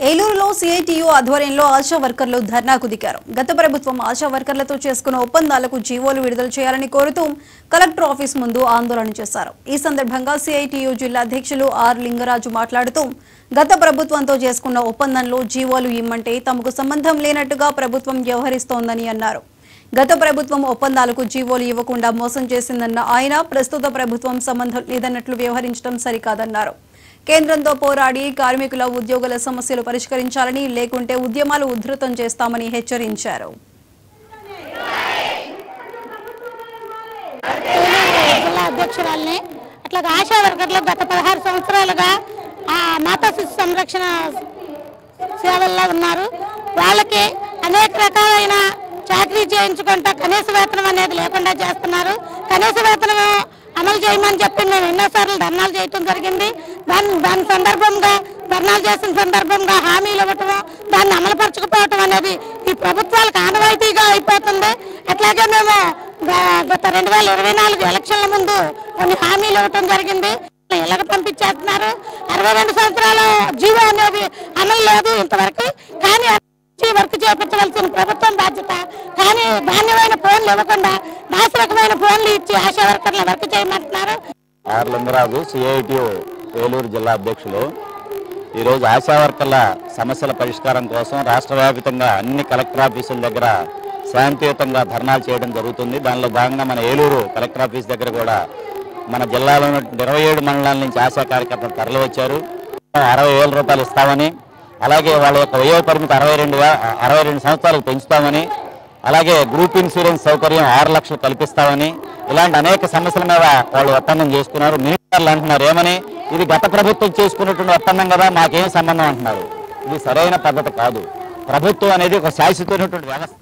ఏలూరులో సిఐటియు ఆధ్వర్యంలో ఆశా వర్కర్లు ధర్నాకు దిగారు. గత ప్రభుత్వం ఆశా వర్కర్లతో చేసుకున్న ఒప్పందాలకు జీవోలు విడుదల చేయాలని కోరుతూ కలెక్టర్ ఆఫీస్ ముందు ఆందోళన చేశారు. ఈ సందర్భంగా సిఐటియు జిల్లా అధ్యక్షులు ఆర్ లింగరాజు మాట్లాడుతూ గత ప్రభుత్వంతో చేసుకున్న ఒప్పందంలో జీవోలు ఇమ్మంటే తమకు సంబంధం లేనట్టుగా ప్రభుత్వం వ్యవహరిస్తోందని అన్నారు. గత ప్రభుత్వం ఒప్పందాలకు జీవోలు ఇవ్వకుండా మోసం చేసిందన్న ఆయన ప్రస్తుత ప్రభుత్వం సంబంధం లేదన్నట్లు వ్యవహరించడం సరికాదన్నారు. కేంద్రంతో పోరాడి కార్మికుల ఉద్యోగుల సమస్యలు పరిష్కరించాలని, లేకుంటే ఉద్యమాలు ఉధృతం చేస్తామని హెచ్చరించారు. జిల్లా అధ్యక్షురాలని అట్లాగే ఆశా వర్కర్లు గత 16 సంవత్సరాలుగా మాతా శిశు సంరక్షణ సేవల్లో ఉన్నారు. వాళ్ళకి అనేక రకాలైన చాకరీ చేయించుకుంటా కనీస వేతనం అనేది లేకుండా చేస్తున్నారు. కనీస వేతనం అమలు చేయమని చెప్పి మేము ఎన్నోసార్లు ధర్నాలు చేయటం జరిగింది. దాని సందర్భంగా ధర్నాలు చేసిన సందర్భంగా హామీలు ఇవ్వటం, దాన్ని అమలుపరచకపోవటం అనేది ఈ ప్రభుత్వాలకు ఆనవాయితీగా అయిపోతుంది. అట్లాగే మేము గత 2024 ఎలక్షన్ల ముందు కొన్ని హామీలు ఇవ్వటం జరిగింది. ఇలాగ పంపించేస్తున్నారు. 62 సంవత్సరాల జీవో అనేది అమలు లేదు ఇంతవరకు. కానీ వర్క్ చేపించవలసిన ప్రభుత్వం బాధ్యత. కానీ నాణ్యమైన ఫోన్లు ఇవ్వకుండా నాశరకమైన ఫోన్లు ఇచ్చి ఆశా వర్కర్లు వర్క్ చేయమంటున్నారు. ఆర్ లింగరాజు, సిఐటియు ఏలూరు జిల్లా అధ్యక్షులు. ఈరోజు ఆశా వర్కర్ల సమస్యల పరిష్కారం కోసం రాష్ట్ర వ్యాప్తంగా అన్ని కలెక్టర్ ఆఫీసుల దగ్గర శాంతియుతంగా ధర్నాలు చేయడం జరుగుతుంది. దానిలో భాగంగా మన ఏలూరు కలెక్టర్ ఆఫీస్ దగ్గర కూడా మన జిల్లాలో 27 మండలాల నుంచి ఆశా కార్యకర్తలు తరలి వచ్చారు. 60,000 రూపాయలు ఇస్తామని, అలాగే వాళ్ళ యొక్క వయో పరిమితి 62 సంవత్సరాలకు పెంచుతామని, అలాగే గ్రూప్ ఇన్సూరెన్స్ సౌకర్యం 6 లక్షలు కల్పిస్తామని, ఇలాంటి అనేక సమస్యల మీద వాళ్ళు ఒప్పందం చేసుకున్నారు. మినిస్టర్లు అంటున్నారు ఏమని, ఇది గత ప్రభుత్వం చేసుకున్నటువంటి ఒప్పందం కదా, మాకేం సంబంధం అంటున్నారు. ఇది సరైన పద్ధతి కాదు. ప్రభుత్వం అనేది ఒక శాశ్వతమైనటువంటి వ్యవస్థ.